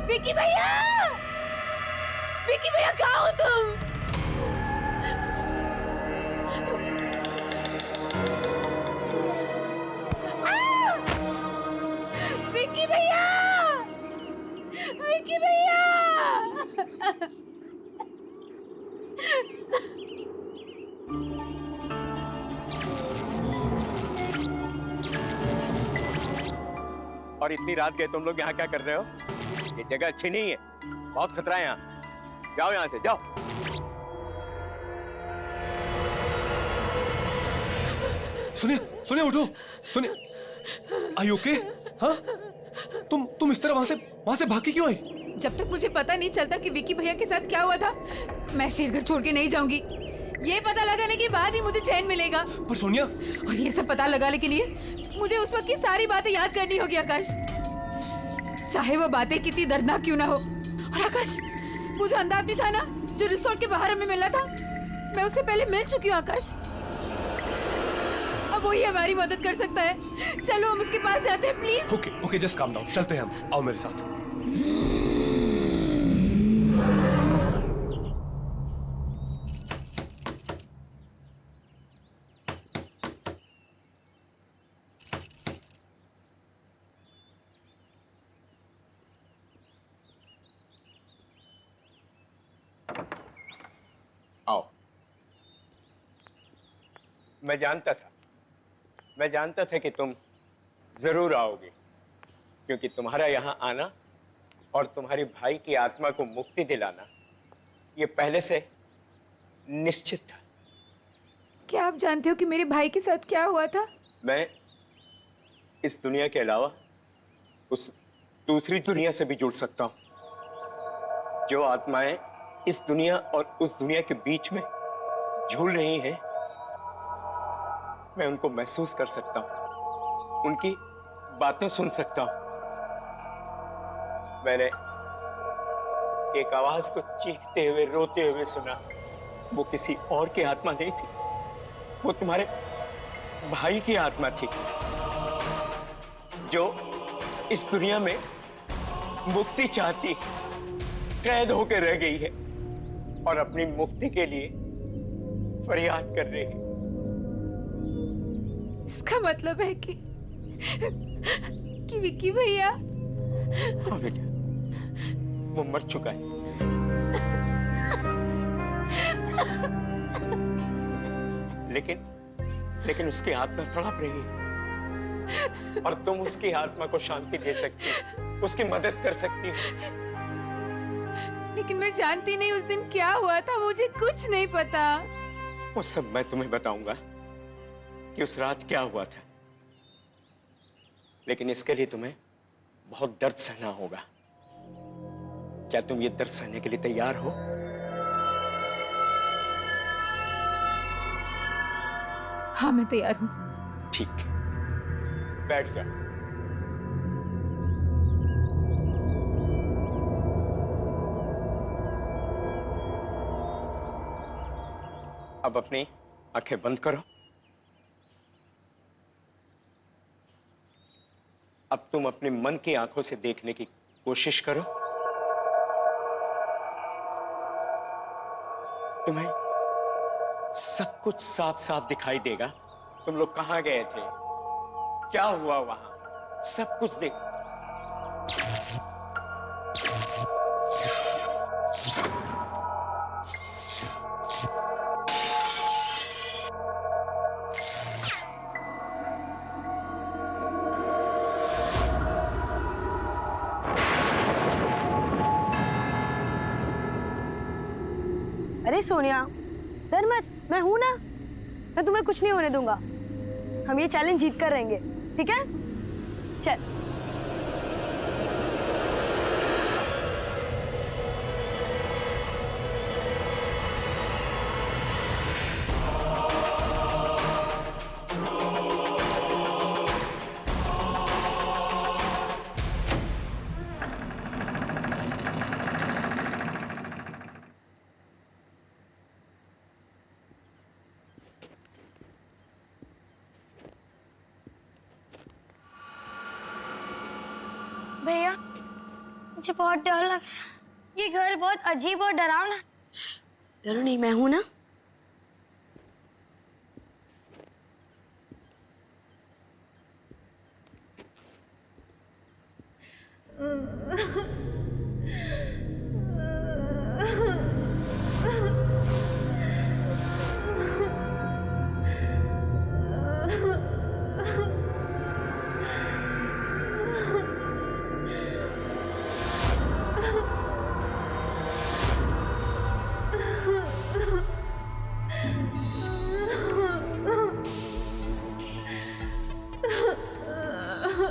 विकी भैया, विकी भैया कहाँ हो तुम? विकी भैया, विकी भैया। और इतनी रात गए तुम लोग यहाँ क्या कर रहे हो? ये जगह अच्छी नहीं है, बहुत खतरा है यहाँ। जाओ यहाँ से, जाओ। सुनिए सुनिए, उठो, सुनिए। Are you okay? हाँ, तुम इस तरह वहां से भाग के क्यों आई? जब तक मुझे पता नहीं चलता कि विकी भैया के साथ क्या हुआ था, मैं शेरगढ़ छोड़ के नहीं जाऊंगी। ये पता लगाने के बाद ही मुझे चैन मिलेगा। पर सोनिया, और ये सब पता लगाने के लिए मुझे उस वक्त की सारी बातें याद करनी होगी आकाश, चाहे वो बातें कितनी दर्दनाक क्यों ना हो। और आकाश, वो जो अंधा आदमी था ना, जो रिसोर्ट के बाहर हमें मिला था, मैं उससे पहले मिल चुकी हूँ आकाश। अब वही हमारी मदद कर सकता है। चलो हम उसके पास जाते हैं, please. Okay okay, just calm down, चलते हैं हम। आओ मेरे साथ। आओ। मैं जानता था कि तुम जरूर आओगे, क्योंकि तुम्हारा यहाँ आना और तुम्हारे भाई की आत्मा को मुक्ति दिलाना ये पहले से निश्चित था। क्या आप जानते हो कि मेरे भाई के साथ क्या हुआ था? मैं इस दुनिया के अलावा उस दूसरी दुनिया से भी जुड़ सकता हूं। जो आत्माएं इस दुनिया और उस दुनिया के बीच में झूल रही हैं, मैं उनको महसूस कर सकता हूं, उनकी बातें सुन सकता हूं। मैंने एक आवाज को चीखते हुए, रोते हुए सुना। वो किसी और की आत्मा नहीं थी, वो तुम्हारे भाई की आत्मा थी, जो इस दुनिया में मुक्ति चाहती, कैद होकर रह गई है और अपनी मुक्ति के लिए फरियाद कर रही है। इसका मतलब है कि विकी भैया। हाँ बेटा, वो मर चुका है। लेकिन उसकी आत्मा तड़प रही है और तुम उसकी आत्मा को शांति दे सकती हो, उसकी मदद कर सकती हो। लेकिन मैं जानती नहीं उस दिन क्या हुआ था, मुझे कुछ नहीं पता। वो सब मैं तुम्हें बताऊंगा कि उस रात क्या हुआ था, लेकिन इसके लिए तुम्हें बहुत दर्द सहना होगा। क्या तुम ये दर्द सहने के लिए तैयार हो? हाँ, मैं तैयार हूँ। ठीक, बैठ जाओ। अब अपनी आंखें बंद करो। अब तुम अपने मन की आंखों से देखने की कोशिश करो। तुम्हें सब कुछ साफ साफ दिखाई देगा। तुम लोग कहां गए थे, क्या हुआ वहां, सब कुछ देखो। अरे सोनिया, डर मत, मैं हूं ना। मैं तुम्हें कुछ नहीं होने दूंगा। हम ये चैलेंज जीत कर रहेंगे, ठीक है? चल। मुझे बहुत डर लग रहा है। ये घर बहुत अजीब और डरावना। डरो नहीं, मैं हूं ना।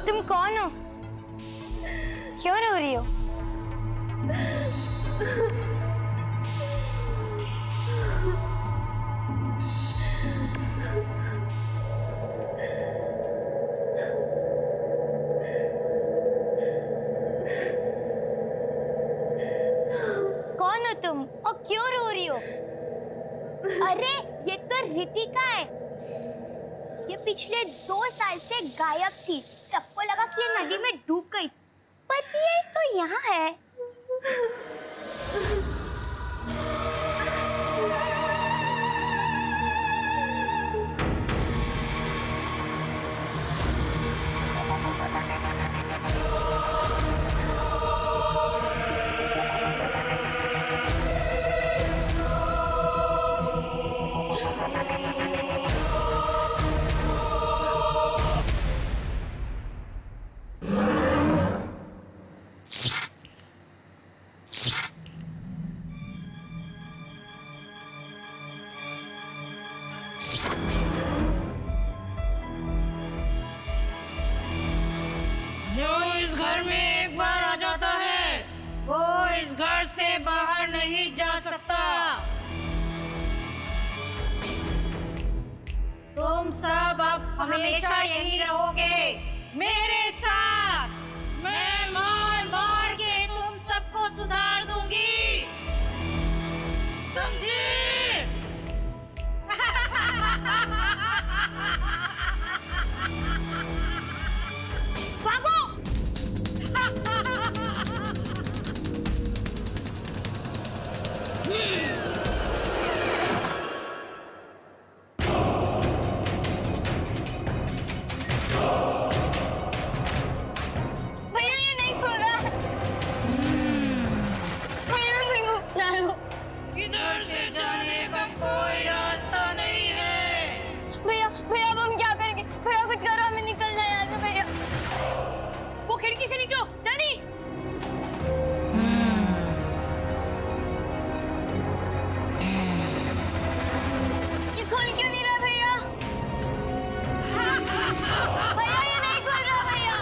तुम कौन हो? क्यों रो रही हो? कौन हो तुम और क्यों रो रही हो? अरे ये तो रितिका है। ये पिछले 2 साल से गायब थी। सबको लगा कि ये नदी में डूब गई, पर ये तो यहाँ है। जो इस घर में एक बार आ जाता है वो इस घर से बाहर नहीं जा सकता। तुम सब अब हमेशा यहीं रहोगे मेरे साथ। मैं मार मार के तुम सबको सुधार दूंगी, समझी? भागो! भैया ये नहीं खुल रहा। भैया चलो। इधर से जाने का कोई रास्ता नहीं है। भैया भैया अब हम क्या करेंगे? भैया कुछ करो, हमें निकलना है यहाँ से। भैया वो खिड़की से निकलो जल्दी। ये खुल क्यों नहीं रहा भैया? भैया ये नहीं खुल रहा भैया।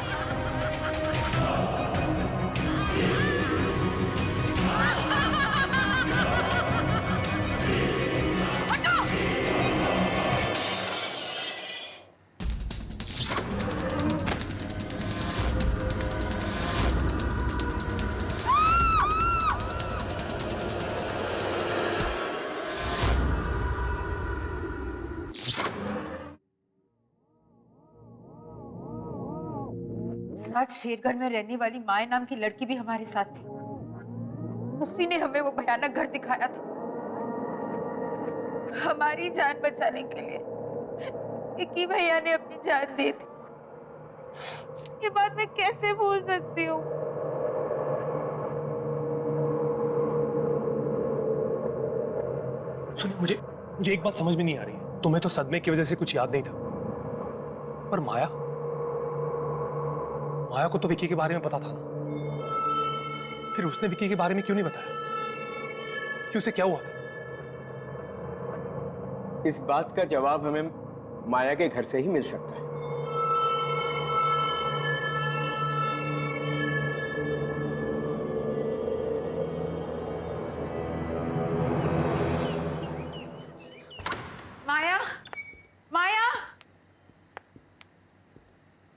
हटो! उस रात शेरगढ़ में रहने वाली माया नाम की लड़की भी हमारे साथ थी। उसी ने हमें वो भयानक घर दिखाया था। हमारी जान बचाने के लिए विक्की भैया ने अपनी जान दी थी। ये बात मैं कैसे भूल सकती हूँ? सुनिए, मुझे एक बात समझ में नहीं आ रही। तुम्हें तो सदमे की वजह से कुछ याद नहीं था, पर माया को तो विक्की के बारे में पता था ना। फिर उसने विक्की के बारे में क्यों नहीं बताया कि उसे क्या हुआ था? इस बात का जवाब हमें माया के घर से ही मिल सकता है। माया, माया।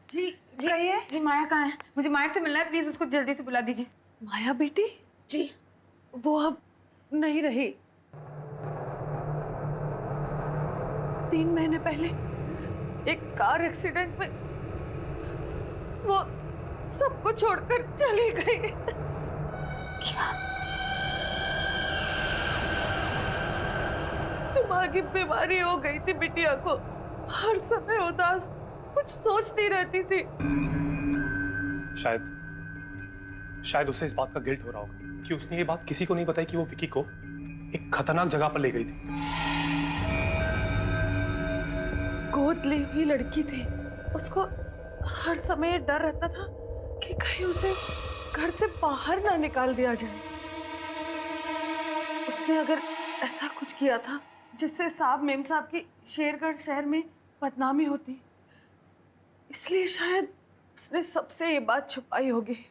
जी कहिए। जी माया कहाँ है? मुझे माया से मिलना है, प्लीज उसको जल्दी से बुला दीजिए। माया बेटी? जी। वो अब नहीं रही। 3 महीने पहले एक कार एक्सीडेंट में वो सबको छोड़कर चली गई। दिमागी बीमारी हो गई थी बिटिया को, हर समय उदास, कुछ सोचती रहती थी। शायद उसे इस बात का गिल्ट हो रहा होगा कि उसने ये बात किसी को नहीं बताई कि वो विकी को एक खतरनाक जगह पर ले गई थी। गोद ली हुई लड़की थी, उसको हर समय डर रहता था कि कहीं उसे घर से बाहर ना निकाल दिया जाए। उसने अगर ऐसा कुछ किया था जिससे साहब मेम साहब की शेरगढ़ शहर में बदनामी होती, इसलिए शायद उसने सबसे ये बात छुपाई होगी।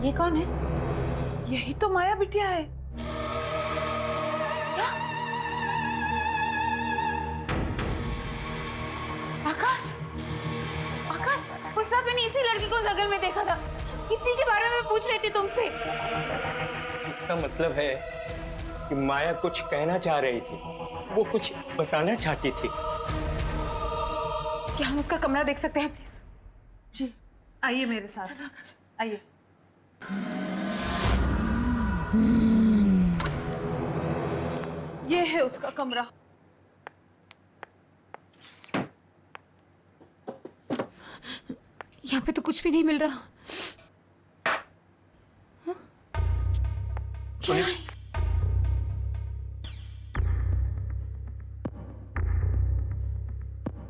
ये कौन है? यही तो माया बिटिया है। आकाश, आकाश, उस रात मैंने इसी लड़की को जंगल में देखा था, इसी के बारे में पूछ रही थी तुमसे। इसका मतलब है कि माया कुछ कहना चाह रही थी, वो कुछ बताना चाहती थी। क्या हम उसका कमरा देख सकते हैं प्लीज? जी, आइए मेरे साथ, आइए। ये है उसका कमरा। यहाँ पे तो कुछ भी नहीं मिल रहा। सुनिए,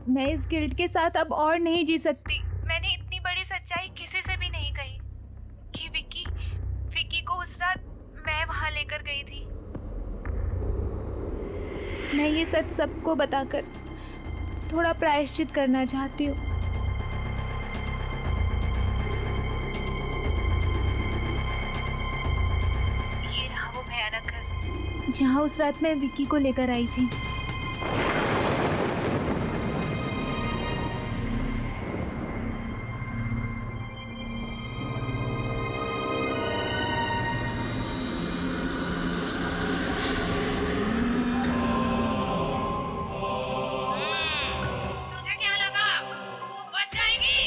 मैं इस गिल्ट के साथ अब और नहीं जी सकती। मैंने इतनी बड़ी सच्चाई किसी से भी नहीं कही कि विकी को उस रात मैं वहां लेकर गई थी। मैं ये सच सबको बताकर थोड़ा प्रायश्चित करना चाहती हूँ। ये रहा वो भयानक घर जहाँ उस रात मैं विकी को लेकर आई थी। तुझे क्या लगा तू बच जाएगी?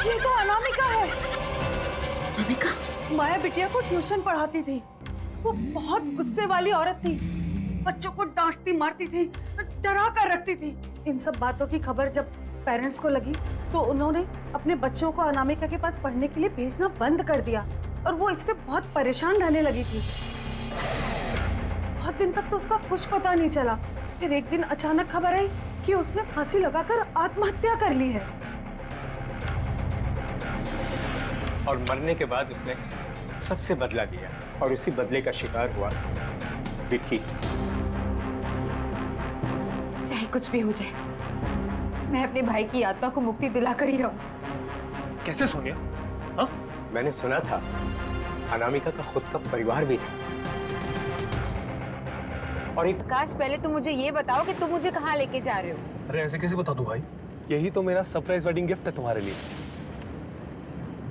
ये तो अनामिका है। अनामिका? माया बिटिया को ट्यूशन पढ़ाती थी। वो बहुत गुस्से वाली औरत थी, बच्चों को डांटती मारती थी, डरा कर रखती थी। इन सब बातों की खबर जब पेरेंट्स को लगी तो उन्होंने अपने बच्चों को अनामिका के पास पढ़ने के लिए भेजना बंद कर दिया और वो इससे बहुत परेशान रहने लगी थी। बहुत दिन तक तो उसका कुछ पता नहीं चला। फिर एक दिन अचानक खबर आई कि उसने फांसी लगाकर आत्महत्या कर ली है। और मरने के बाद उसने सबसे बदला लिया और उसी बदले का शिकार हुआ विक्की। चाहे कुछ भी हो जाए, मैं अपने भाई की आत्मा को मुक्ति दिलाकर ही रहूं। कैसे सोनिया? हाँ? मैंने सुना था अनामिका का खुद का परिवार भी था। और एक आकाश, पहले तुम मुझे ये बताओ कि तुम मुझे कहाँ लेके जा रहे हो? अरे ऐसे कैसे बता दूं भाई? यही तो मेरा सरप्राइज वेडिंग गिफ्ट है तुम्हारे लिए।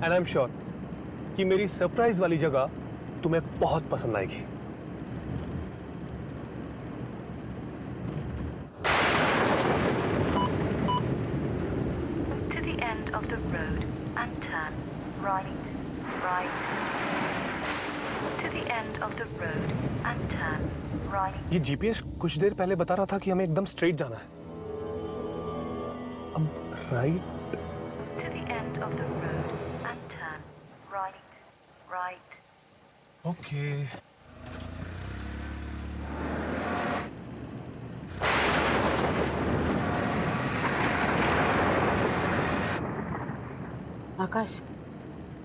एंड आई एम श्योर कि मेरी सरप्राइज वाली जगह तुम्हें बहुत पसंद आएगी। To the end of the road and turn right, right. To the end of the road and turn right. ये जीपीएस कुछ देर पहले बता रहा था कि हमें एकदम स्ट्रेट जाना है। अब right. To the end of the road and turn right, right. Okay. Akash,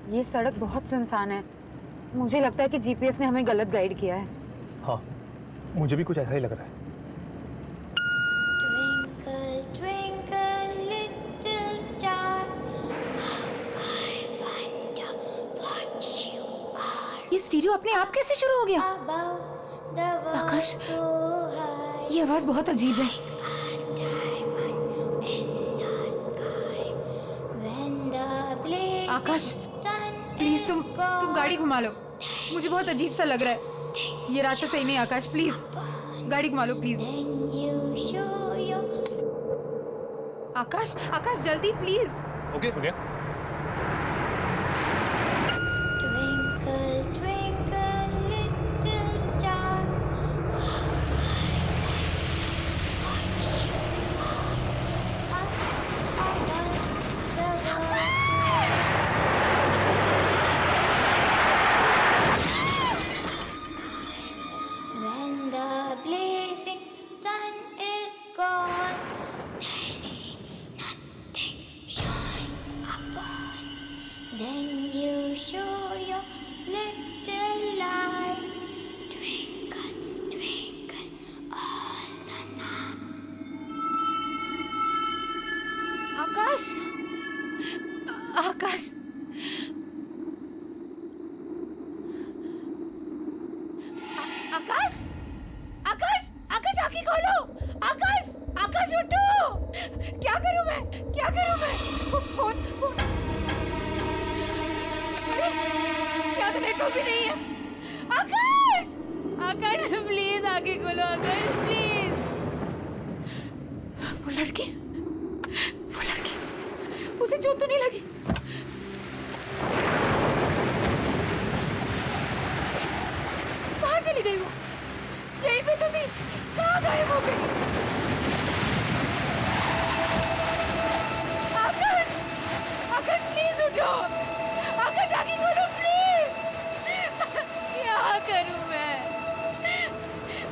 ये सड़क बहुत सुनसान है। मुझे लगता है कि जीपीएस ने हमें गलत गाइड किया है। हाँ, मुझे भी कुछ ऐसा ही लग रहा है। Twinkle, twinkle, little star, I wonder what you are. ये स्टीरियो अपने आप कैसे शुरू हो गया? Above the world Akash, so high, ये आवाज बहुत अजीब है। a diamond in the sky. When the blazing Akash, sun please तुम गाड़ी घुमा लो, मुझे बहुत अजीब सा लग रहा है। ये रास्ता सही नहीं आकाश, प्लीज गाड़ी घुमा लो please. Then you show your Akash Akash जल्दी please. Okay Sonia. twinkle, twinkle, little star. When the blazing sun is gone, tiny nothing shines upon. Then you show your little light, twinkle, twinkle all the night. Akash Akash Akash Akash Akash आंखें खोलो। आकाश आकाश उठो। क्या करूं मैं, क्या करूं मैं? फोन फोन अरे क्या तो नेटवर्क भी नहीं है। आकाश आकाश प्लीज आंखें खोलो आकाश प्लीज। वो लड़की उसे चोट तो नहीं लगी? कहाँ चली गई वो? यहीं पे तो थी, कहाँ गायब हो गई? आकाश आकाश प्लीज उठो। आकाश आगे खोलो प्लीज। क्या करूं मैं?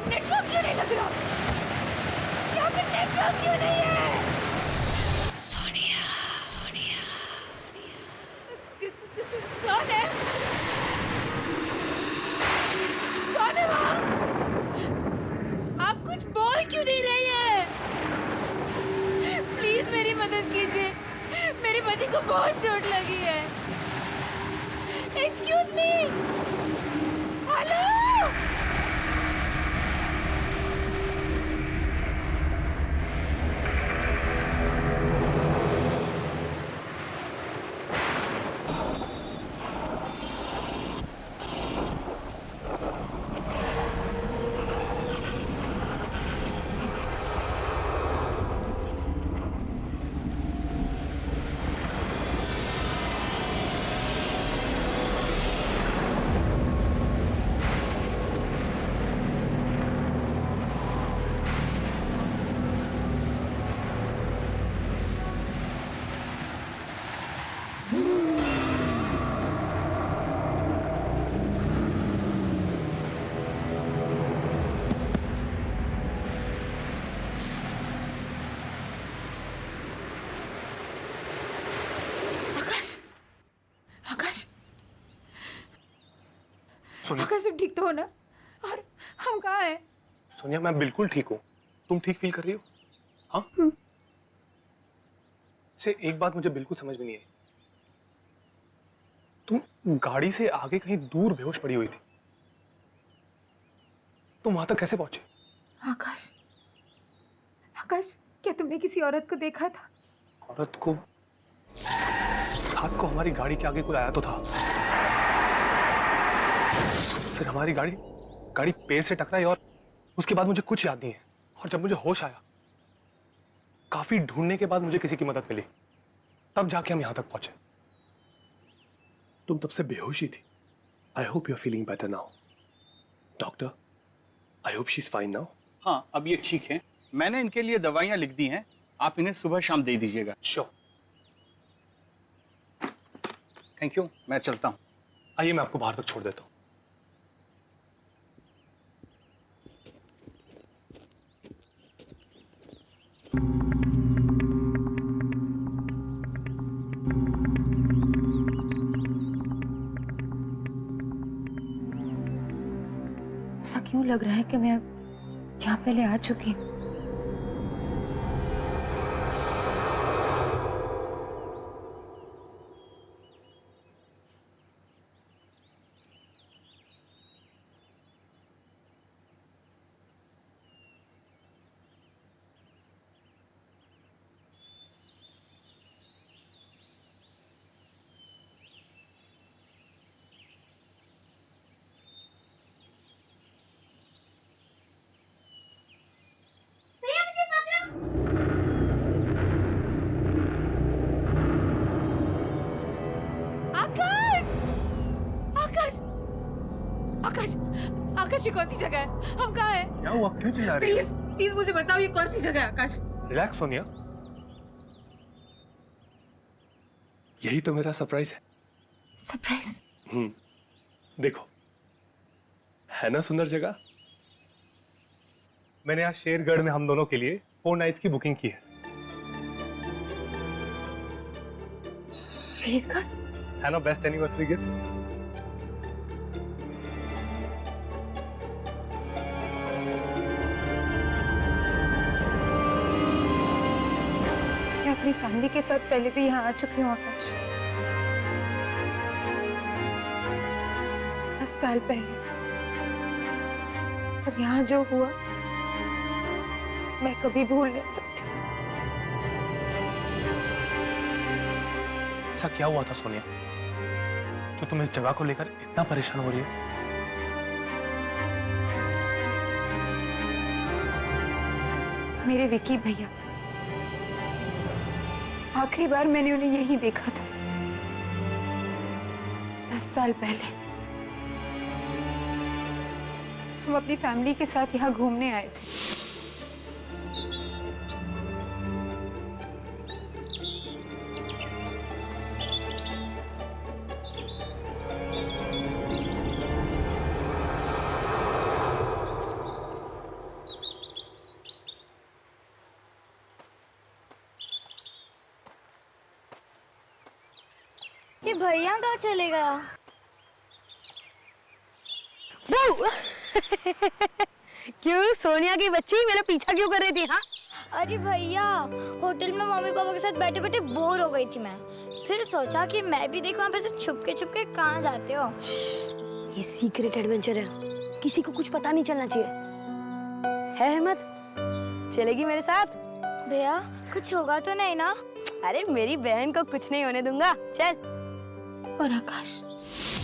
नेटवर्क क्यों नहीं लग रहा? यहाँ पे नेटवर्क क्यों नहीं है? कौन है? कौन है वहाँ? आप कुछ बोल क्यों नहीं रही है? प्लीज मेरी मदद कीजिए, मेरे पति को बहुत चोट लगी है। Excuse me, hello. Sonia, Akash तुम ठीक तो हो ना? और हम कहाँ हैं? सोनिया मैं बिल्कुल ठीक हूँ। तुम ठीक फील कर रही हो? हाँ? से एक बात मुझे बिल्कुल समझ में नहीं आई। तुम गाड़ी से आगे कहीं दूर बेहोश पड़ी हुई थी, तुम वहां तक कैसे पहुंचे? आकाश आकाश क्या तुमने किसी औरत को देखा था? औरत को? रात को हमारी गाड़ी के आगे कोई आया तो था, फिर हमारी गाड़ी पेड़ से टकराई और उसके बाद मुझे कुछ याद नहीं है। और जब मुझे होश आया, काफी ढूंढने के बाद मुझे किसी की मदद मिली, तब जाके हम यहां तक पहुंचे। तुम तब से बेहोश ही थी। I hope you are feeling better now. Doctor, I hope she is fine now. हाँ, अब ये ठीक है। मैंने इनके लिए दवाइयाँ लिख दी हैं, आप इन्हें सुबह शाम दे दीजिएगा। श्योर। थैंक यू, मैं चलता हूँ। आइए मैं आपको बाहर तक छोड़ देता हूँ। ऐसा क्यों लग रहा है कि मैं यहाँ पहले आ चुकी हूँ? आकाश आकाश आकाश आकाश, ये कौन सी जगह है? हम कहाँ हैं? क्या हुआ, क्यों चिल्ला रही है? प्लीज प्लीज मुझे बताओ ये कौन सी जगह है आकाश? रिलैक्स सोनिया, यही तो मेरा सरप्राइज है। सरप्राइज? देखो, है ना सुंदर जगह। मैंने आज शेरगढ़ में हम दोनों के लिए 4 नाइट्स की बुकिंग की है। शेरगढ़? है ना बेस्ट एनिवर्सरी गिफ्ट? मैं अपनी फैमिली के साथ पहले भी यहाँ आ चुकी हूँ आकाश, 10 साल पहले। और यहाँ जो हुआ मैं कभी भूल नहीं सकती। ऐसा क्या हुआ था सोनिया जो तुम इस जगह को लेकर इतना परेशान हो रही हो? मेरे विकी भैया, आखिरी बार मैंने उन्हें यही देखा था 10 साल पहले। हम अपनी फैमिली के साथ यहाँ घूमने आए थे। ये भैया कहाँ चले गया? क्यों सोनिया की बच्ची मेरा पीछा क्यों कर रही थी? हाँ, अरे भैया, होटल में मम्मी पापा के साथ बैठे बैठे बोर हो गई थी मैं। फिर सोचा कि मैं भी देखूं आप ऐसे छुप के कहाँ जाते हो। ये सीक्रेट एडवेंचर है, किसी को कुछ पता नहीं चलना चाहिए। है हिम्मत? चलेगी मेरे साथ? भैया कुछ होगा तो नहीं ना? अरे मेरी बहन को कुछ नहीं होने दूंगा, चल। और आकाश,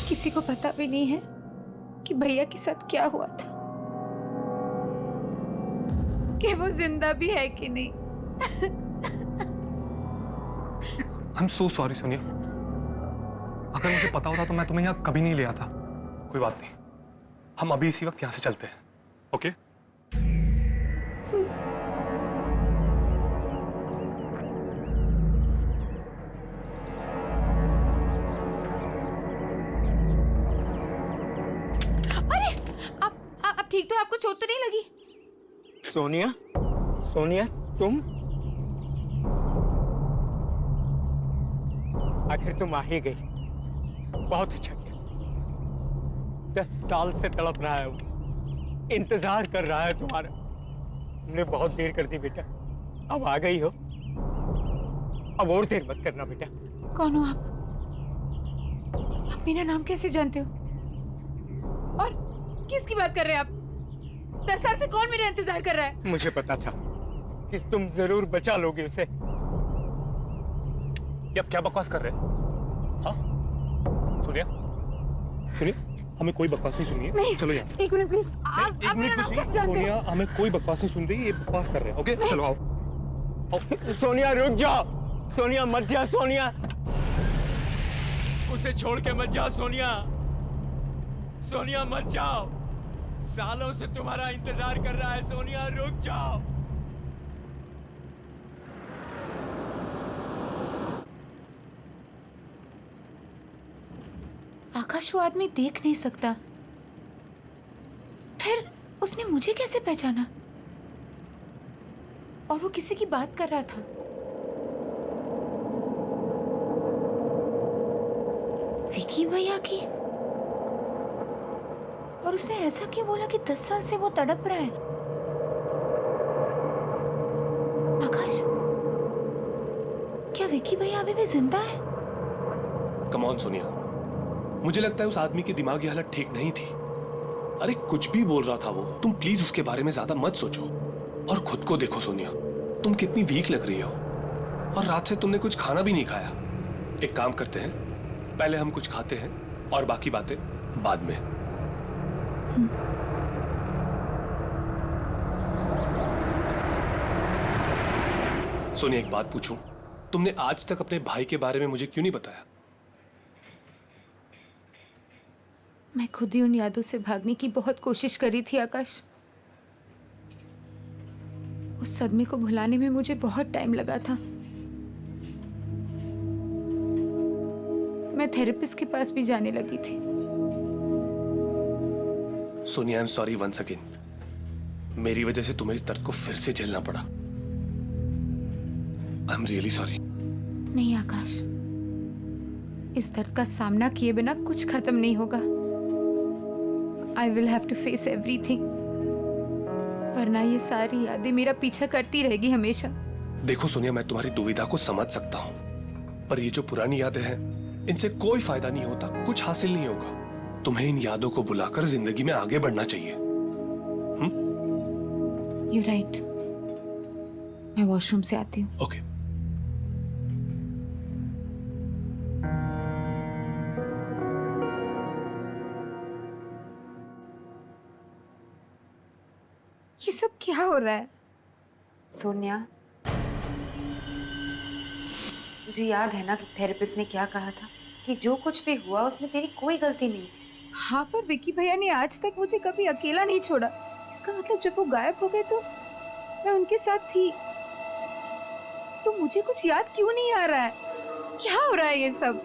किसी को पता भी नहीं है कि भैया के साथ क्या हुआ था, कि वो जिंदा भी है कि नहीं। I am so sorry Sonia, अगर मुझे पता होता तो मैं तुम्हें यहाँ कभी नहीं ले आता। कोई बात नहीं, हम अभी इसी वक्त यहाँ से चलते हैं, ओके? आप ठीक तो? आपको चोट तो नहीं लगी? सोनिया, सोनिया तुम आखिर तुम आ ही गई। बहुत अच्छा किया। 10 साल से तड़प रहा है वो, इंतजार कर रहा है तुम्हारा। तुमने बहुत देर कर दी बेटा, अब आ गई हो। अब और देर मत करना बेटा। कौन हो आप? आप मेरा नाम कैसे जानते हो? और किसकी बात कर रहे हैं आप? 10 साल से कौन मेरा इंतजार कर रहा है? मुझे पता था कि तुम जरूर बचा लोगे उसे। ये आप क्या बकवास कर रहे हैं? हाँ सुनिए, सुनिए, हमें कोई बकवास नहीं सुनिए। नहीं, चलो यहाँ से। एक मिनट प्लीज। आप मेरा नाम कैसे जानते हो? सोनिया, हमें कोई बकवास नहीं सुन रही, ये बकवास कर रहे हैं, ओके? चलो आओ। सोनिया रुक जाओ, सोनिया मत जा। सोनिया, उसे छोड़ के मत जा। सोनिया, सोनिया मत जाओ। सालों से तुम्हारा इंतजार कर रहा है। सोनिया रुक जाओ। आकाश वो आदमी देख नहीं सकता, फिर उसने मुझे कैसे पहचाना? और वो किसी की बात कर रहा था। विकी भैया की। और उसने ऐसा क्यों बोला कि 10 साल से वो तड़प रहा है? आकाश, क्या विकी भैया अभी भी जिंदा है? कम ऑन सोनिया, मुझे लगता है उस आदमी की दिमागी हालत ठीक नहीं थी। अरे कुछ भी बोल रहा था वो, तुम प्लीज उसके बारे में ज्यादा मत सोचो और खुद को देखो। सोनिया, तुम कितनी वीक लग रही हो और रात से तुमने कुछ खाना भी नहीं खाया। एक काम करते हैं, पहले हम कुछ खाते हैं और बाकी बातें बाद में। सोनिया, एक बात पूछूं, तुमने आज तक अपने भाई के बारे में मुझे क्यों नहीं बताया? मैं खुद ही उन यादों से भागने की बहुत कोशिश करी थी आकाश। उस सदमे को भुलाने में मुझे बहुत टाइम लगा था। मैं थेरेपिस्ट के पास भी जाने लगी थी। Sonia, I am sorry once again. मेरी वजह से तुम्हें इस दर्द को फिर से झेलना पड़ा। I am really sorry. नहीं आकाश, इस दर्द का सामना किए बिना कुछ खत्म नहीं होगा। I will have to face everything, वरना ये सारी यादें मेरा पीछा करती रहेगी हमेशा। देखो सोनिया, मैं तुम्हारी दुविधा को समझ सकता हूँ, पर ये जो पुरानी यादें हैं, इनसे कोई फायदा नहीं होता, कुछ हासिल नहीं होगा। तुम्हें इन यादों को बुलाकर जिंदगी में आगे बढ़ना चाहिए। You right. मैं वॉशरूम से आती हूँ। ओके। ये सब क्या हो रहा है? सोनिया, मुझे याद है ना कि थेरेपिस्ट ने क्या कहा था कि जो कुछ भी हुआ उसमें तेरी कोई गलती नहीं थी। हाँ, पर विकी भैया ने आज तक मुझे कभी अकेला नहीं छोड़ा। इसका मतलब जब वो गायब हो गए तो मैं उनके साथ थी। तो मुझे कुछ याद क्यों नहीं आ रहा है? क्या हो रहा है ये सब?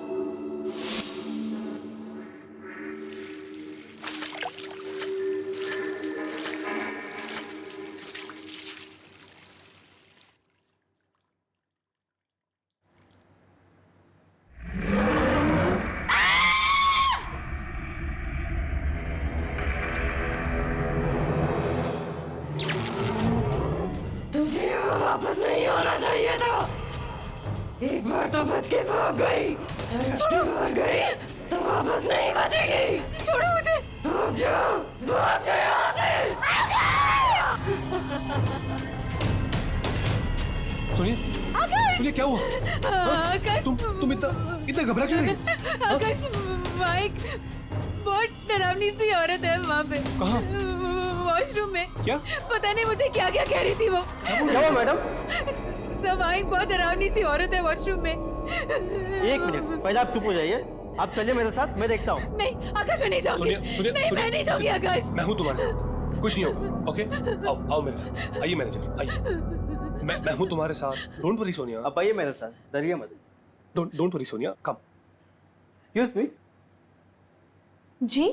वापस नहीं होना चाहिए था। एक बार तो बच के भाग गई, भाग गई तो वापस नहीं बचेगी। छोड़ो मुझे। भाग जाओ यहाँ से। सोनिया, सोनिया क्या हुआ? आकाश, तुम इतना घबरा क्यों रही? आकाश, माइक, बहुत डरावनी सी औरत है वहाँ पे। कहाँ? वॉशरूम में। क्या? पता नहीं मुझे क्या क्या कह रही थी वो। क्या हुआ मैडम? समाइक, बहुत डरावनी सी औरत है वॉशरूम में। एक मिनट, पहले आप चुप हो जाइए। आप चलिए मेरे साथ, मैं देखता हूँ। नहीं आकाश, मैं नहीं जाऊंगी। सुनिए, नहीं, मैं नहीं जाऊंगी आकाश। मैं हूँ तुम्हारे साथ, कुछ नहीं होगा। ओके, आओ मेरे साथ। आइए मैनेजर, आइए। मैं हूँ तुम्हारे साथ। Don't worry Sonia. आप आइए मेरे साथ, डरिए मत। Don't worry Sonia, come. Excuse me. जी?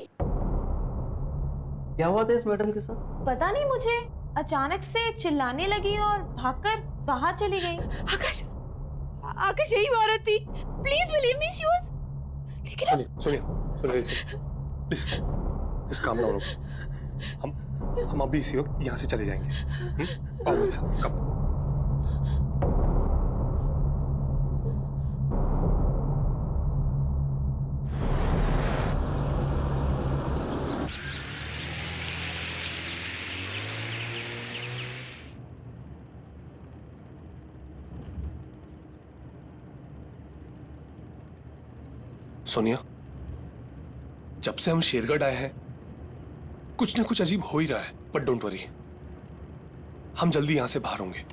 क्या हुआ था इस मैडम के साथ? पता नहीं मुझे, अचानक से चिल्लाने लगी और भागकर बाहर चली गई। आकाश, आकाश यही वो औरत थी। Please believe me, she was. लेकिन सोनिया, प्लीज काम डाउन। हम अभी इसी वक्त यहाँ से चले जाएंगे। आओ मेरे साथ, कम। सोनिया, जब से हम शेरगढ़ आए हैं कुछ ना कुछ अजीब हो ही रहा है, बट डोंट वरी, हम जल्दी यहां से बाहर होंगे।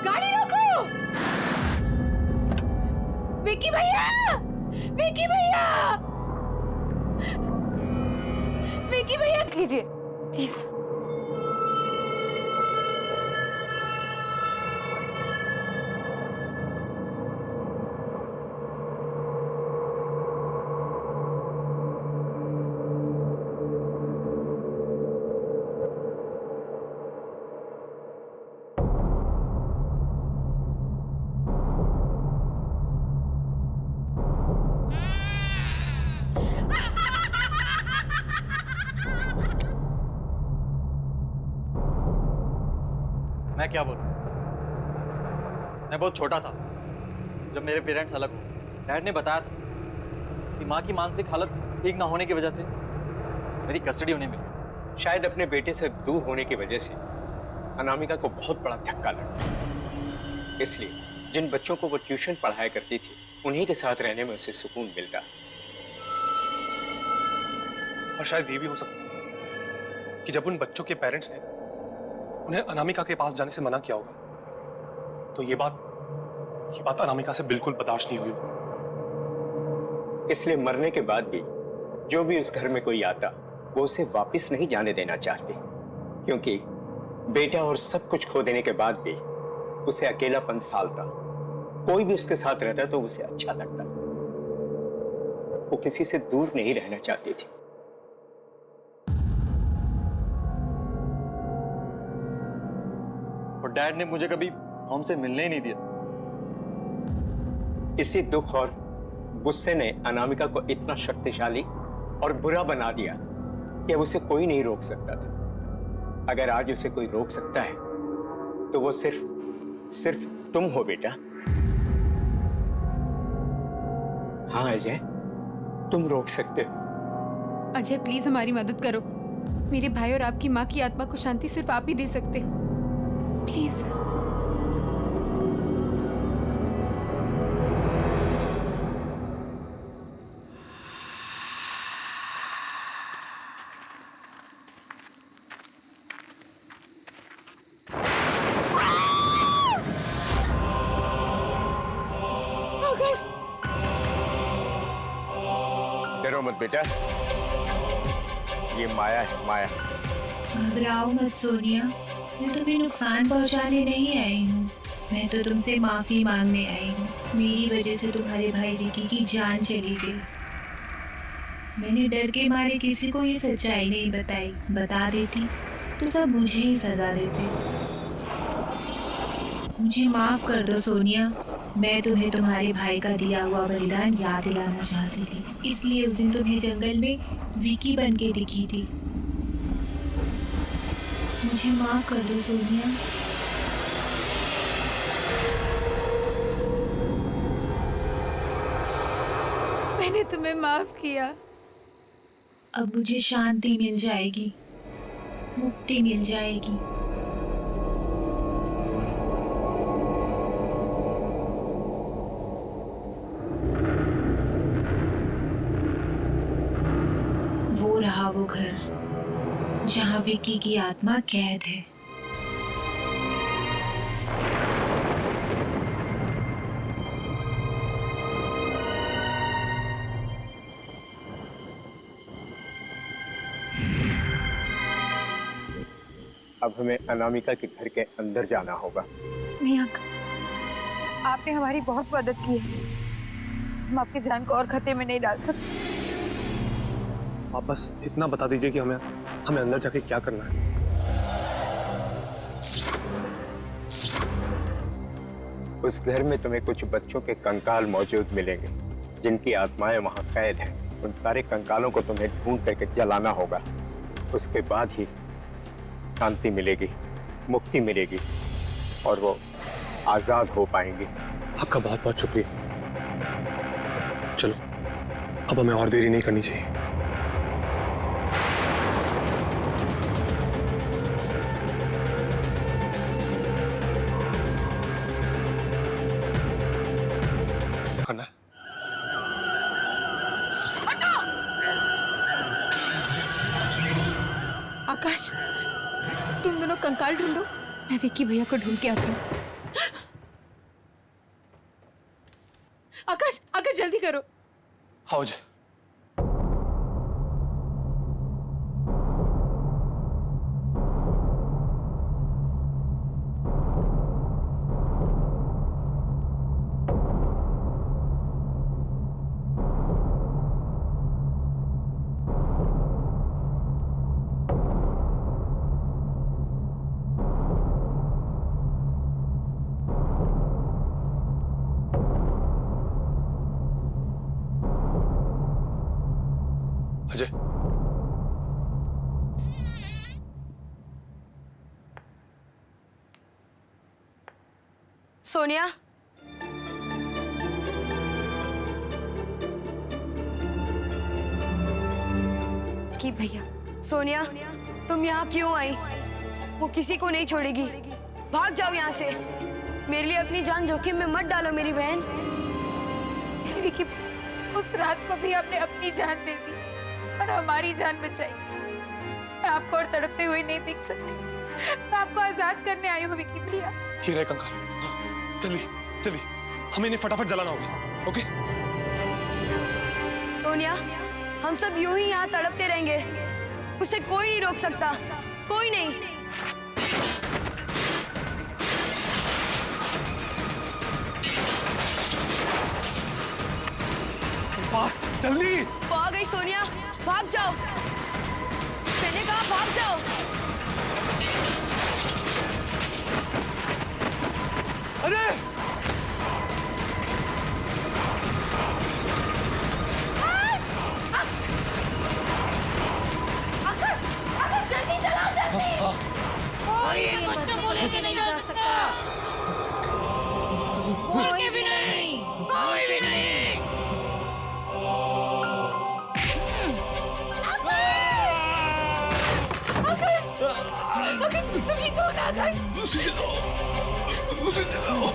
गाड़ी रोको। विकी भैया, विकी भैया, विकी भैया, कीजिए प्लीज। मैं क्या बोलूं? मैं बहुत छोटा था जब मेरे पेरेंट्स अलग हुए। डैड ने बताया था कि माँ की मानसिक हालत ठीक ना होने की वजह से मेरी कस्टडी उन्हें मिली। शायद अपने बेटे से दूर होने की वजह से अनामिका को बहुत बड़ा धक्का लगा। इसलिए जिन बच्चों को वो ट्यूशन पढ़ाया करती थी उन्हीं के साथ रहने में उसे सुकून मिल रहा। और शायद ये भी हो सकता है कि जब उन बच्चों के पेरेंट्स ने उन्हें अनामिका के पास जाने से मना किया होगा तो ये बात अनामिका से बिल्कुल बर्दाश्त नहीं हुई होगी। इसलिए मरने के बाद भी जो भी उस घर में कोई आता वो उसे वापस नहीं जाने देना चाहते, क्योंकि बेटा और सब कुछ खो देने के बाद भी उसे अकेलापन सालता। कोई भी उसके साथ रहता तो उसे अच्छा लगता। वो किसी से दूर नहीं रहना चाहती थी। और डैड ने मुझे कभी हमसे मिलने ही नहीं दिया। इसी दुख और गुस्से ने अनामिका को इतना शक्तिशाली और बुरा बना दिया कि अब उसे कोई नहीं रोक सकता था। अगर आज उसे कोई रोक सकता है तो वो सिर्फ तुम हो बेटा। हाँ अजय, तुम रोक सकते हो। अजय प्लीज हमारी मदद करो। मेरे भाई और आपकी माँ की आत्मा को शांति सिर्फ आप ही दे सकते हो, प्लीज। डरो मत बेटा, ये माया है, माया। घबराओ मत सोनिया, मैं तुम्हें नुकसान पहुंचाने नहीं आई हूँ। मैं तो तुमसे माफी मांगने आई हूँ। मेरी वजह से तुम्हारे भाई विकी की जान चली गई। मैंने डर के मारे किसी को ये सच्चाई नहीं बताई। बता देती तो सब मुझे ही सजा देते। मुझे माफ कर दो सोनिया। मैं तुम्हें तुम्हारे भाई का दिया हुआ बलिदान याद दिलाना चाहती थी, इसलिए उस दिन तुम्हें जंगल में विकी बन के दिखी थी। मुझे माफ कर दो सोनिया। मैंने तुम्हें माफ किया। अब मुझे शांति मिल जाएगी, मुक्ति मिल जाएगी। वो रहा वो घर जहाँ विकी की आत्मा कैद है। अब हमें अनामिका के घर के अंदर जाना होगा। नहीं अंकल, आपने हमारी बहुत मदद की है। हम आपकी जान को और खतरे में नहीं डाल सकते। आप बस इतना बता दीजिए कि हमें अंदर जाके क्या करना है। उस घर में तुम्हें कुछ बच्चों के कंकाल मौजूद मिलेंगे जिनकी आत्माएं वहां कैद हैं। उन सारे कंकालों को तुम्हें ढूंढ करके जलाना होगा। उसके बाद ही शांति मिलेगी, मुक्ति मिलेगी और वो आजाद हो पाएंगे। आपका बहुत बहुत शुक्रिया। चलो अब हमें और देरी नहीं करनी चाहिए। करना है। आकाश, तुम दोनों कंकाल ढूंढो, मैं विक्की भैया को ढूंढ के आती हूँ। आकाश, आकाश जल्दी करो। हाँ जी। अजय, सोनिया, कि भैया, सोनिया, तुम यहाँ क्यों आई? वो किसी को नहीं छोड़ेगी। भाग जाओ यहाँ से। मेरे लिए अपनी जान जोखिम में मत डालो मेरी बहन। विक्की भैया, उस रात को भी आपने अपनी जान दे दी और हमारी जान बचाई। मैं आपको और तड़पते हुए नहीं देख सकती। मैं आपको आजाद करने आई हूँ विकी भैया। ये रहे कंकाल। चलिए चलिए, हमें इन्हें फटाफट जलाना होगा। ओके सोनिया, हम सब यूं ही यहाँ तड़पते रहेंगे। उसे कोई नहीं रोक सकता, कोई नहीं। फास्ट, जल्दी। वो आ गई सोनिया, भाग जाओ। मैंने कहा भाग जाओ। अरे आकाश, आकाश जल्दी चलाओ, जल्दी। कोई बच्चों को लेके नहीं जा सकता। कोई भी नहीं, कोई भी नहीं। आकाश, आकाश तुम ठीक हो ना आकाश? उसे जलाओ, उसे जलाओ।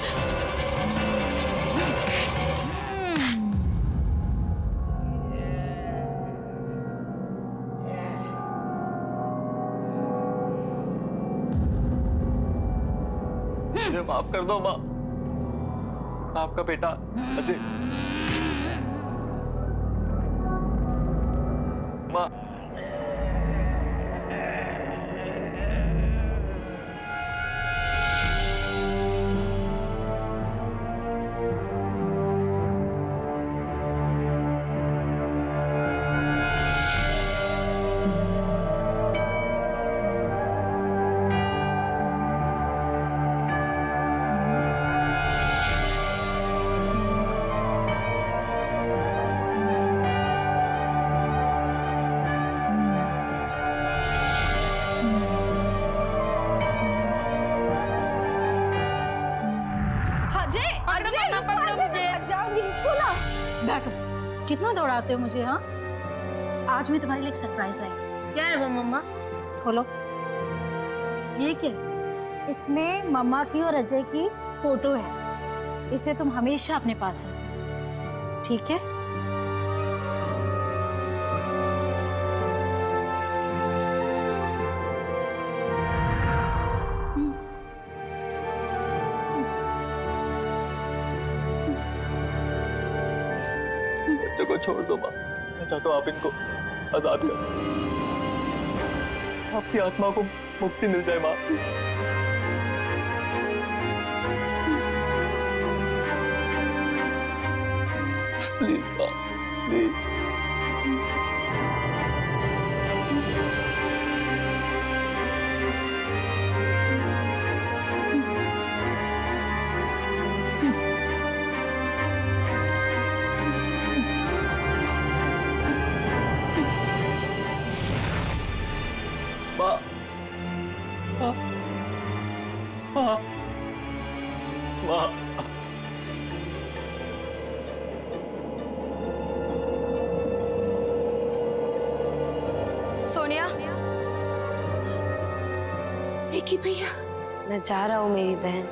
मुझे माफ कर दो माँ। आपका बेटा अजय। माँ, कितना दौड़ाते हो मुझे? हाँ, आज मैं तुम्हारे लिए एक सरप्राइज लाई हूँ। क्या है वो मम्मा? खोलो। ये क्या है? इसमें मम्मा की और अजय की फोटो है। इसे तुम हमेशा अपने पास रखो, ठीक है? बच्चों को छोड़ दो माँ। मैं चाहता हूँ आप इनको आजाद करो। आपकी आत्मा को मुक्ति मिल जाए माँ। प्लीज माँ, प्लीज। माँ, माँ, माँ, माँ। सोनिया, विकी भैया, मैं जा रहा हूँ मेरी बहन।